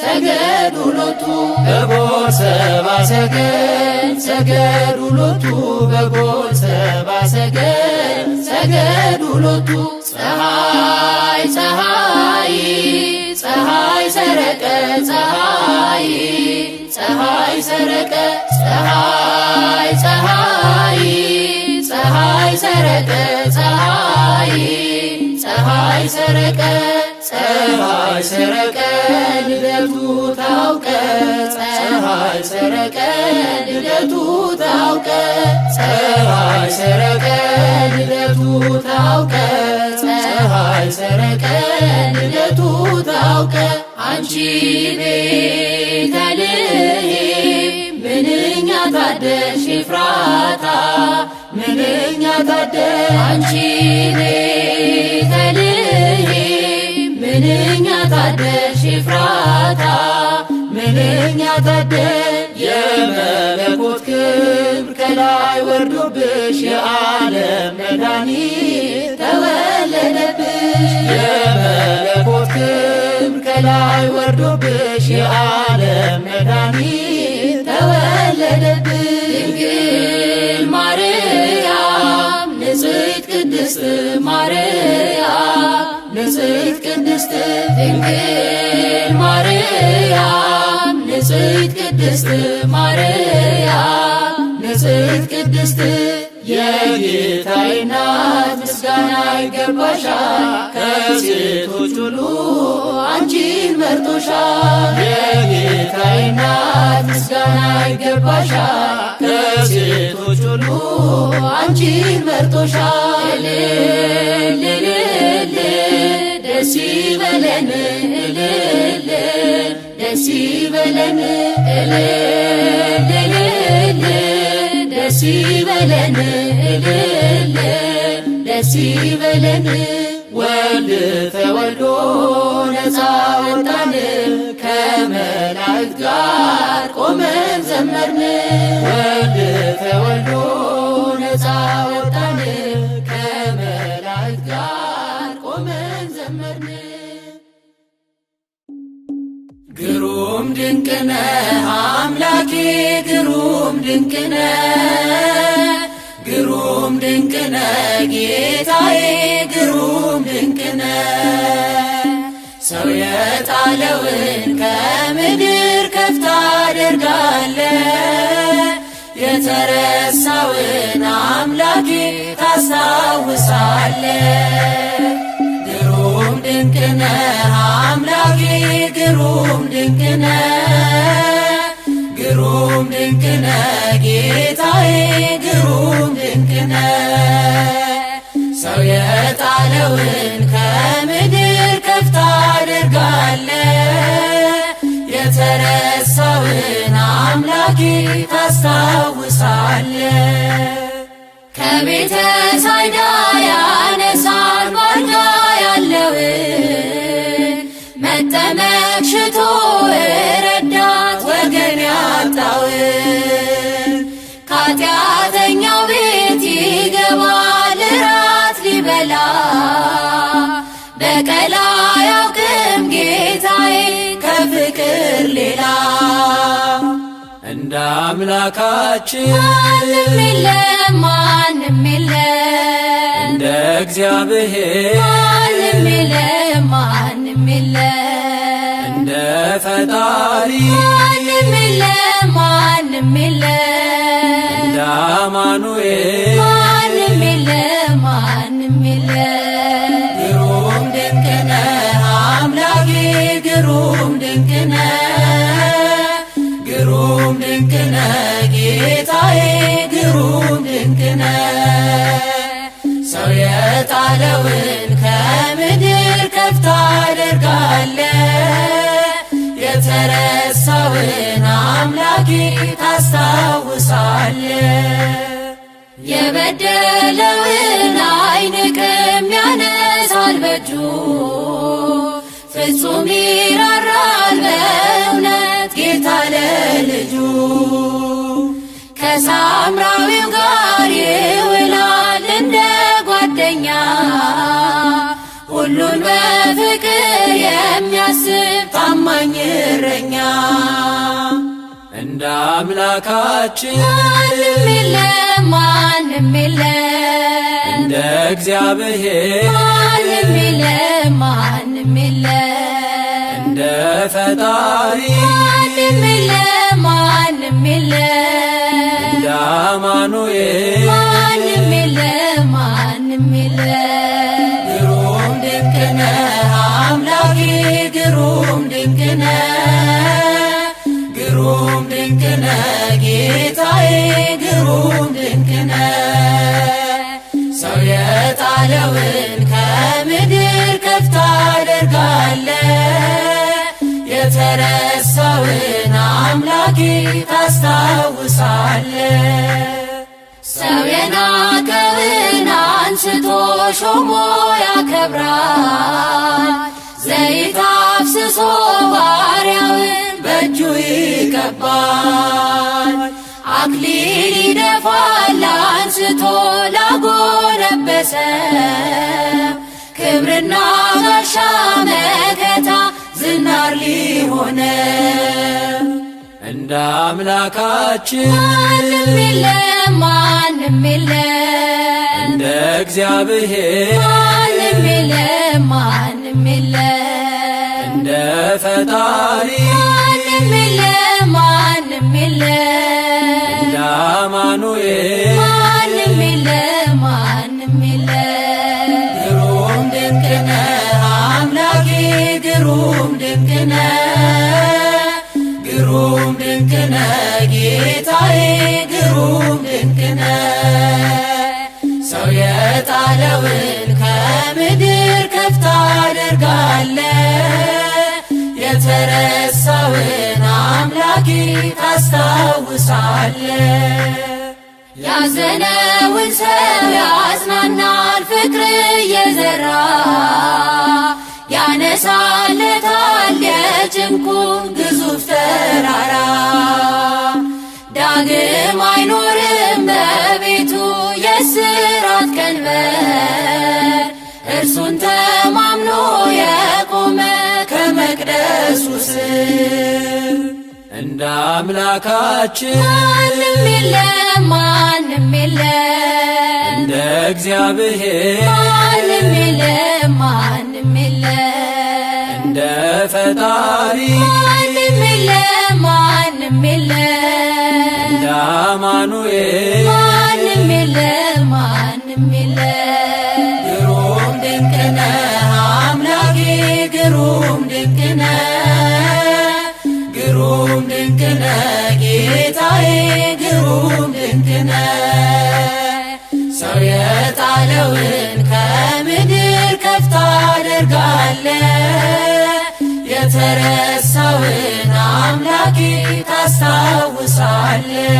ሰገዱ ሎቱ በጎል ሰባ ሰገል ሰገዱ ሎቱ በጎል ሰባ ሰገል ሰገዱ ሎቱ ፀሐይ ፀሐይ ፀሐይ ሰረቀ ፀሐይ ፀሐይ ሰረቀ ፀሐይ ፀሐይ ፀሐይ ሰረቀ ፀሐይ ፀሐይ ሰረቀ ፀሐይ ሰረቀ ልደቱ ታውቀ ፀሐይ ሰረቀ ልደቱ ታውቀ ፀሐይ ሰረቀ ልደቱ ታውቀ ፀሐይ ሰረቀ ልደቱ ታውቀ አንቺ ቤተልሔም ምንኛ ታደልሽ ኤፍራታ ምንኛ ታደልሽ አንቺ ቤተልሔም ምንኛ ታደልሽ ኤፍራታ ምንኛ ታደልሽ የመለኮት ክብር ከላይ ወርዶብሽ የዓለም መድኃኒት ተወለደብሽ የመለኮት ክብር ከላይ ወርዶብሽ የዓለም መድኃኒት ተወለደብሽ። ድንግል ማርያም ንጽሕት ቅድስት ማርያም ንጽሕት ቅድስት ድንግል ማርያም ንጽሕት ቅድስት ማርያም ንጽሕት ቅድስት የጌታዬ እናት ምስጋና ይገባሻል፣ ከሴቶች ሁሉ አንቺን መርጦሻል። የጌታዬ እናት ምስጋና ይገባሻል፣ ከሴቶች ሁሉ አንቺን መርጦሻል። እልል እልል ደስ ይበለን እልል ደስ ይበለን እልል እልል ደስ ይበለን እልል ደስ ይበለን። ወልድ ተወልዶ ነፃ ወጣን፣ ከመላእክት ጋር ቆመን ዘመርን። ወልድ ተወልዶ ነፃ ወጣን፣ ከመላእክት ጋር ቆመን ዘመርን። ግሩም ድንቅነ አምላኬ ግሩም ድንቅነ ግሩም ድንቅነ ጌታዬ ግሩም ድንቅነ ሰው የጣለውን ከምድር ከፍ ታደርጋለ የተረሳውን አምላኬ ታስታውሳለ ግሩም ድንቅነ አምላኬ ግሩም ድንቅነ ግሩም ድንቅነ ጌታዬ ግሩም ድንቅነ ሰው የጣለውን ከምድር ከፍ ታደርጋለ የተረሳውን አምላኬ ታስታውሳለ ከቤተ ሳይዳ ያነሳል ባልጋ ያለውን መጠመቅ ሽቶ ረዳት ወገን ያጣውን ከኃጢአተኛው ቤት ይገባል ራት ሊበላ በቀል አያውቅም ጌታዬ ከፍቅር ሌላ እንደ አምላካችን ማንም የለም ማንም የለም እንደ እግዚአብሔር ማንም የለም ማንም የለም እንደ ፈጣሪ ማንም የለም ማንም የለም እንደ አማኑኤል ማንም የለም ማንም የለም ግሩም ድንቅነ አምላኬ ግሩም ድንቅነ ግሩም ድንቅነ ጌታዬ ግሩም ድንቅነ ሰው የጣለውን ከምድር ከፍ ታደርጋለ የተረሳውን አምላኬ ታስታውሳለ የበደለውን አይንቅም ያነሳል በእጁ ፍጹም ይራራል በእውነት ጌታ ለልጁ ከሳምራዊው ጋር ይውላል እንደ ጓደኛ ሁሉን በፍቅር የሚያስብ ታማኝ እረኛ እንደ አምላካችን ማንም የለም ማንም የለም እንደ እግዚአብሔር ማንም የለም ማንም የለም እንደ ፈጣሪ ማንም የለም ማንም የለም እንደ አማኑኤል ማንም የለም ማንም የለም ግሩም ድንቅነ አምላኬ ግሩም ድንቅነ ግሩም ድንቅነ ጌታዬ ግሩም ድንቅነ ሰው የጣለውን ከምድር ከፍ ታደርጋለ የተረሳውን አምላኬ ታስታውሳለ ሰው የናቀውን አንስቶ ሾሞ ያከብራል ዘይት አፍስሶ ባሪያውን በእጁ ይቀባል አክሊል ይደፋል አንስቶ ላጎነበሰ ክብርና ጋሻ መከታ ዝናር ሊሆነው እንደ አምላካችን ማንም የለም ማንም የለም እንደ እግዚአብሔር ማንም የለም ማንም የለም እንደ ፈጣሪ ማንም የለም ማንም የለም እንደ አማኑኤል ማንም የለም ማንም የለም ግሩም ድንቅ ነህ አምላኬ ግሩም ድንቅ ነህ ግሩም ድንቅ ነህ ጌታዬ ግሩም ድንቅ ነህ ሰው የጣለውን ከምድር ከፍ ታደርጋለህ የተረሳውን አምላኬ ታስታውሳለህ ያዘነውን ሰው ያጽናናል ፍቅር እየዘራ ያነሳለታል የጭንቁን ግዙፍ ተራራ ዳግም አይኖርም በቤቱ የእስራት ቀንበር እርሱን ተማምኖ የቆመ ከመቅደሱ ስር እንደ አምላካችን ማንም የለም ማንም የለም እንደ እግዚአብሔር ማንም የለም ማንም የለም እንደ ፈጣሪ ማንም የለም ማንም የለም እንደ አማኑኤል ማንም የለም ማንም የለም ግሩም ድንቅ ነህ አምላኬ ግሩም ድንቅ ነህ ግሩም ድንቅ ነህ ጌታዬ ግሩም ድንቅ ነህ ሰው የጣለውን ከምድር ከፍ ታደርጋለህ የተረሳውን አምላኬ ታስታውሳለህ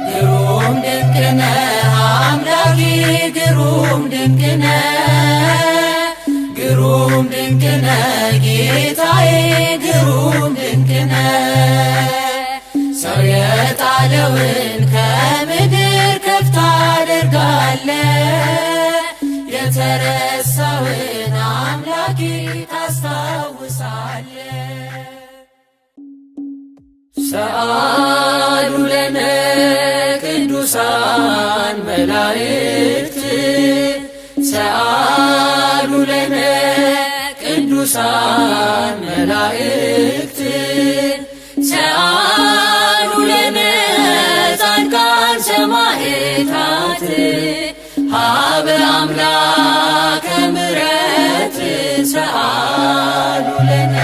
ግሩም ድንቅ ነህ አምላኬ ግሩም ድንቅ ነህ ግሩም ድንቅ ነህ ጌታዬ ግሩም ድንቅ ነህ ሰው የጣለውን ከምድር ከፍ ታደርጋለህ የተረሳውን አምላኬ ታስታውሳለህ ሰአሉ ለነ ቅዱሳን መላእክት ሰአሉ ለነ ቅዱሳን መላእክት ሰአሉ ለነ ጻድቃን ሰማዕታት ሀበ አምላከ ምሕረት ሰአሉ ለነ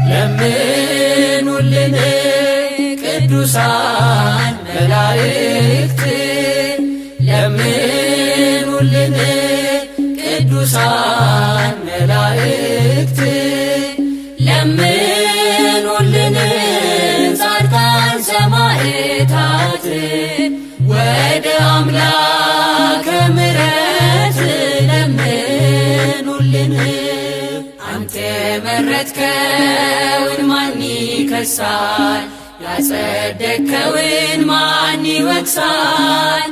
ለምኑልን ቅዱሳን መላእክት ለምኑልን ቅዱሳን መላእክት ለምኑልን ጻድቃን ሰማዕታት ወደ አምላከ ምሕረት ለምኑልን አንተ የመረጥከውን ማን ይከሳል ያጸደቅከውን ማን ይወቅሳል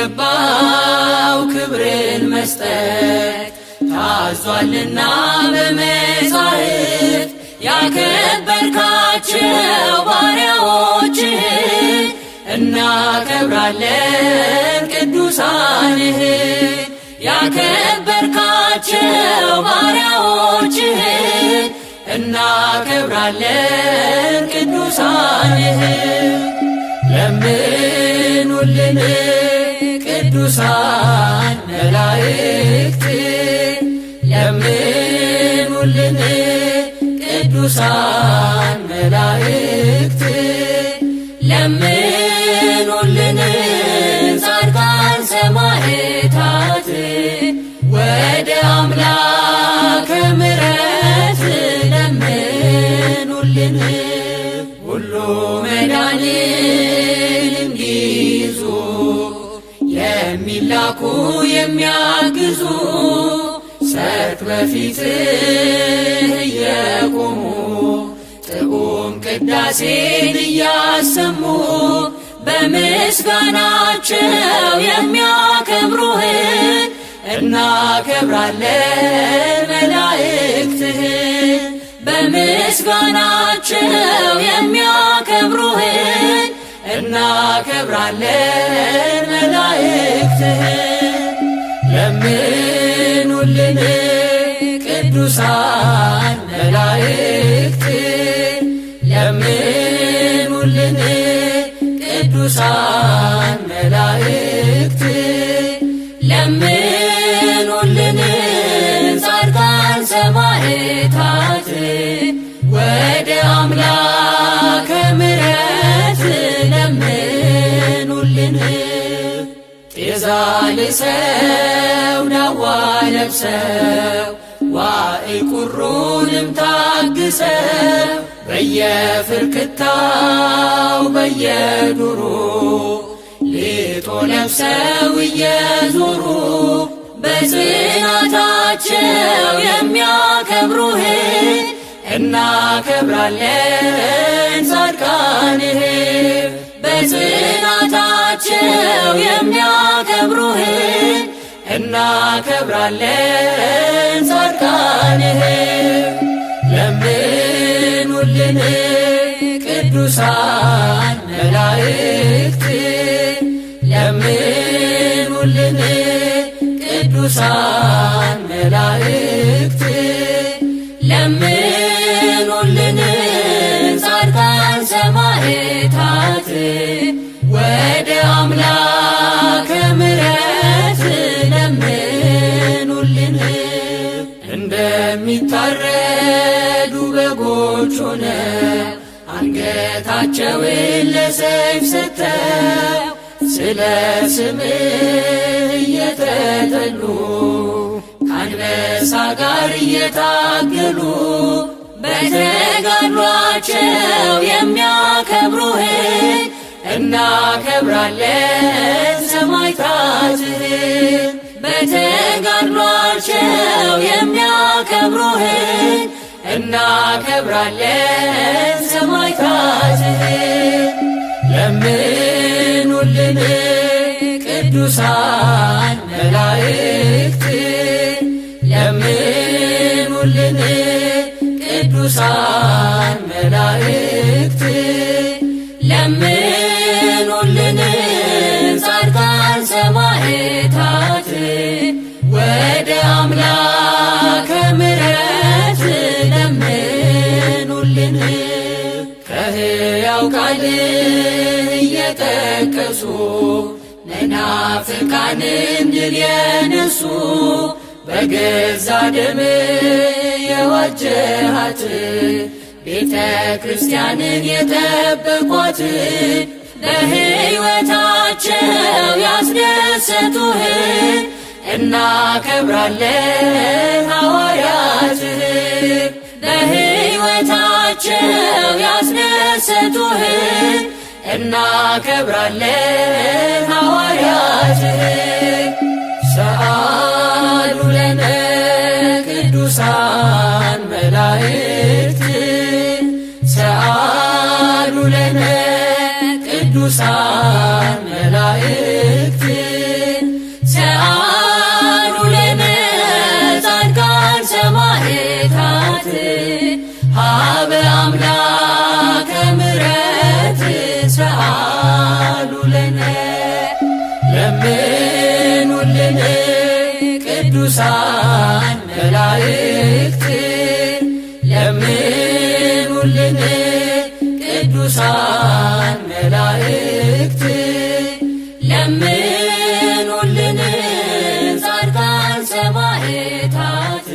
ለሚገባው ክብርን መስጠት ታዟልና በመጻሕፍት ያከበርካቸው ባሪያዎችህን እናከብራለን ቅዱሳንህን ያከበርካቸው ባሪያዎችህን እናከብራለን ቅዱሳንህን ለምኑልን ቅዱሳን መላእክት ለምኑልን ቅዱሳን መላእክት ለምኑልን ጻድቃን ሰማዕታት ወደ አምላከ ምሕረት ለምኑልን ሁሉ መዳንን እንዲይዙ የሚላኩ የሚያግዙ ሰርክ በፊትህ እየቆሙ ጥዑም ቅዳሴን እያሰሙ በምስጋናቸው የሚያከብሩህን እናከብራለን መላእክትህን በምስጋናቸው የሚያከብሩህን እናከብራለን መላእክትህን ለምኑልን ቅዱሳን መላእክት ለምኑልን ቅዱሳን መላእክት ለምኑልን ጻድቃን ሰማዕታት ወደ አምላከ ምሕረት ለምኑልን ጤዛ ልሰው ዳዋ ለብሰው ዋዕይ ቁሩንም ታግሰው በየፍርክታው በየዱሩ ሌጦ ለብሰው እየዞሩ በጽናታቸው የሚያከብሩህን እናከብራለን ጻድቃንህን በጽናታቸው የሚያከብሩህን እናከብራለን ጻድቃንህን ለምኑልን ቅዱሳን መላእክት ለምኑልን ቅዱሳን መላእክት ለምኑልን ጻድቃን ሰማዕታት ወደ አምላከ ምሕረት ለምኑልን እንደሚታረዱ በጎች ሆነው አንገታቸውን ለሰይፍ ሰጥተው ስለ ስምህ እየተጠሉ ከአንበሳ ጋር እየታገሉ በተጋድሏቸው የሚያከብሩህን እናከብራለን ሰማዕታትህን በተጋድሏቸው የሚያከብሩህን እናከብራለን ሰማዕታትህን ለምኑልን ቅዱሳን መላእክት ለምኑልን ቅዱሳን መላእክት ለምኑልን ጻድቃን ሰማዕታት ወደ አምላከ ምሕረት ለምኑልን ከሕያው ቃልህ እየጠቀሱ መናፍቃንን ድል የነሱ በገዛ ደምህ የዋጀሃት ቤተ ክርስቲያንን የጠበቋት በሕይወታቸው ያስደሰቱህን እናከብራለን ሐዋርያትህን በሕይወታቸው ያስደሰቱህን እናከብራለን ሐዋርያትህን ሰአሉ ለነ ቅዱሳን መላእክት ሰአሉ ለነ ቅዱሳን መላእክት ሰአሉ ለነ ጻድቃን ሰማዕታት ሀበ አምላከ ምሕረት ሰአሉ ለነ ለምኑልን ቅዱሳን መላእክት ለምኑልን ቅዱሳን መላእክት ለምኑልን ጻድቃን ሰማዕታት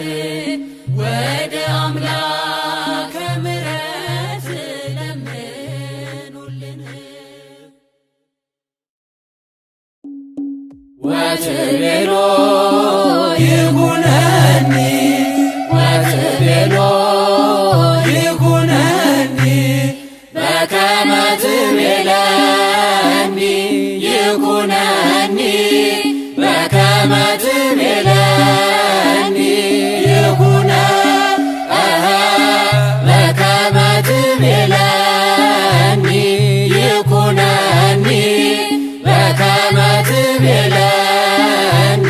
ወደ አምላከ ምሕረት ለምኑልን ወትቤሎ ይኩነኒ ወትቤሎ ይኩነኒ በከመ ትቤለኒ ይኩነኒ በከመ ትቤለኒ ይኩነ በከመ ትቤለኒ ይኩነኒ በከመ ትቤለኒ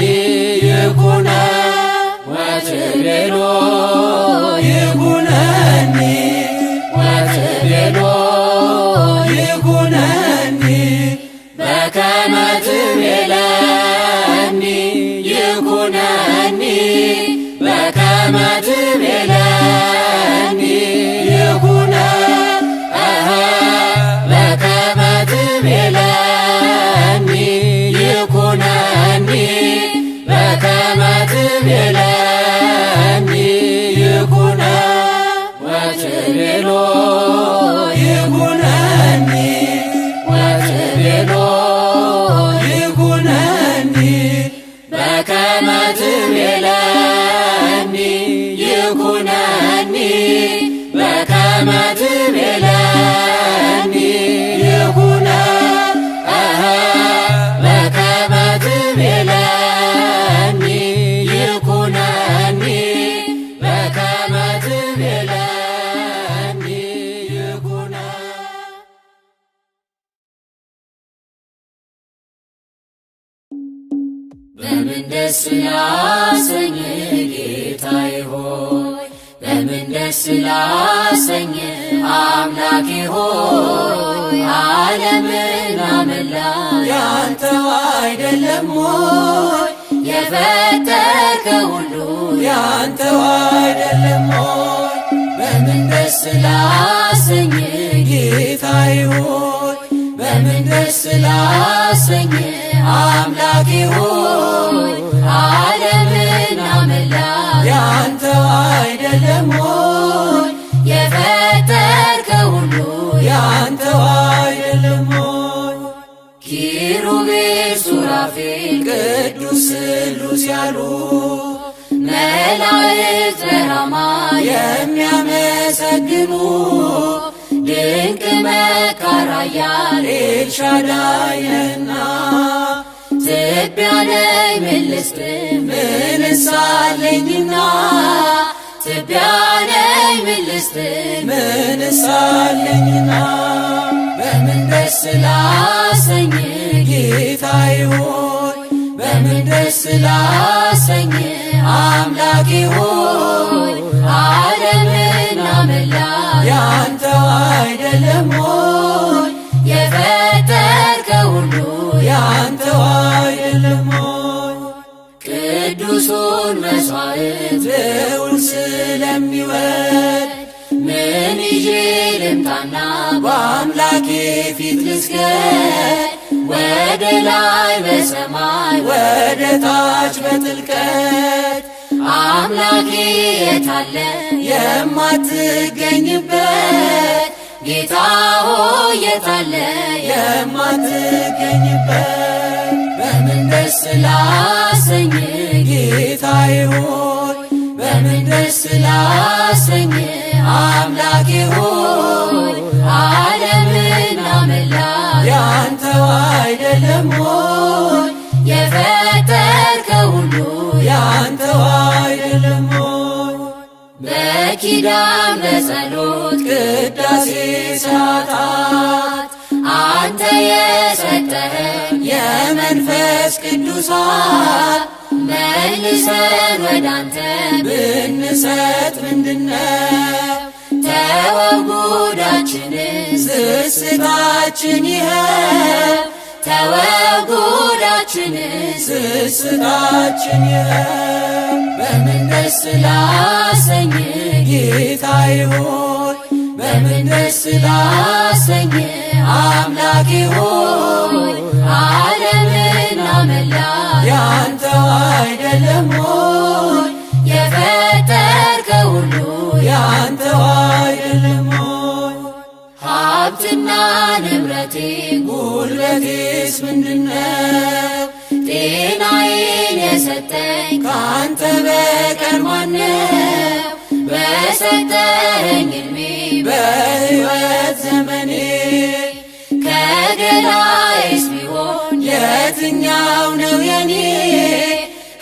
ወትቤሎ ይኩነኒ ወትቤሎ ይኩነኒ በከመ ትቤለኒ ይኩነኒ በከመ ትቤለኒ ይኩነ በከመ ትቤለኒ ይኩነኒ በከመ ትቤለኒ ይኩነ በምን ደስ ላሰኝ ጌታዬ ሆይ በምን ደስ ላሰኝ አምላኬ ሆይ ዓለምና መላ ያንተው አይደለም ሆይ የፈጠርከው ሁሉ ያንተው አይደለም ሆይ በምን ደስ ላሰኝ ጌታዬ ሆይ በምን ደስ ላሰኝ አምላኬ ሆይ ዓለምና መላ ያንተው አይደለም ሆይ የፈጠርከው ሁሉ ያንተው አይደለም ሆይ ኪሩቤል ሱራፌል ቅዱስ ስሉስ ያሉ መላእክት በራማ የሚያመሰግኑ ድንቅ መካር ኃያል ኤልሻዳይ ነህና ትቢያ ነኝ ምን ልስጥ ምንስ አለኝና ትቢያ ነኝ ምን ልስጥ ምንስ አለኝና በምን ደስ ላሰኝ ጌታዬ ሆይ በምን ደስ ላሰኝ አምላኬ ሆይ ዓለምና መላ ያንተው አይደለም ሆይ የፈጠርከው ሁሉ ያንተው አይደለም ሆይ ቅዱሱን መሥዋዕት ልዑል ስለሚወድ ምን ይዤ ልምጣና በአምላኬ ፊት ልስገድ ወደ ላይ በሰማይ ወደ ታች በጥልቀት አምላኬ የታለ የማትገኝበት ጌታ ሆይ የታለ የማትገኝበት በምን ደስ ላሰኝ ጌታዬ ሆይ በምን ደስ ላሰኝ አምላኬ ሆይ ዓለምና መላ ያንተው አይደለም ሆይ የፈጠርከው ሁሉ ያንተው አይደለም ሆይ በኪዳን በጸሎት ቅዳሴ ሰዓታት አንተ የሰጠኸን የመንፈስ ቅዱሳት መልሰን ወዳንተ ብንሰጥ ምንድነው ተወው ጉዳችንን ስስታችን ይኸው ተወው ጉዳችንን ስስታችን ይኸው በምን ደስ ላሰኝ ጌታዬ ሆይ በምን ደስ ላሰኝ አምላኬ ሆይ ዓለምና መላ ያንተው አይደለም ሆይ የፈጠርከው ሁሉ ያንተው አይደለም ሆይ ሀብትና ንብረቴ ጉልበቴስ ምንድነው ጤናዬን የሰጠኝ ካንተ በቀር ማነው በሰጠኸኝ ዕድሜ በሕይወት ዘመኔ ከገላዬስ ቢሆን የትኛው ነው የኔ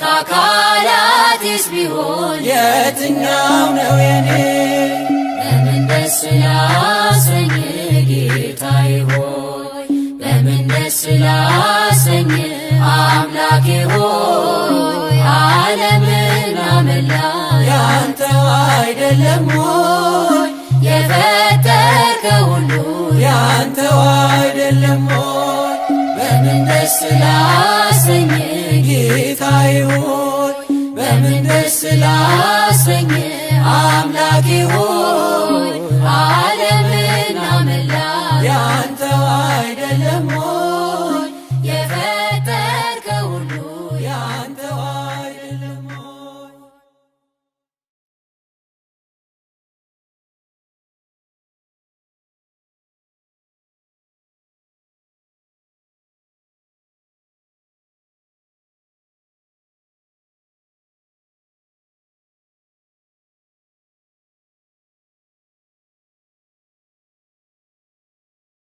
ከአካላቴስ ቢሆን የትኛው ነው የኔ በምን ደስ ላሰኝ ጌታዬ ሆይ በምን ደስ ላሰኝ አምላኬ ሆይ ዓለምና መላ ያንተው አይደለም ሆይ የፈጠርከው ሁሉ ያንተው አይደለም ሆይ በምን ደስ ላሰኝ ጌታዬ ሆይ በምን ደስ ላሰኝ አምላኬ ሆይ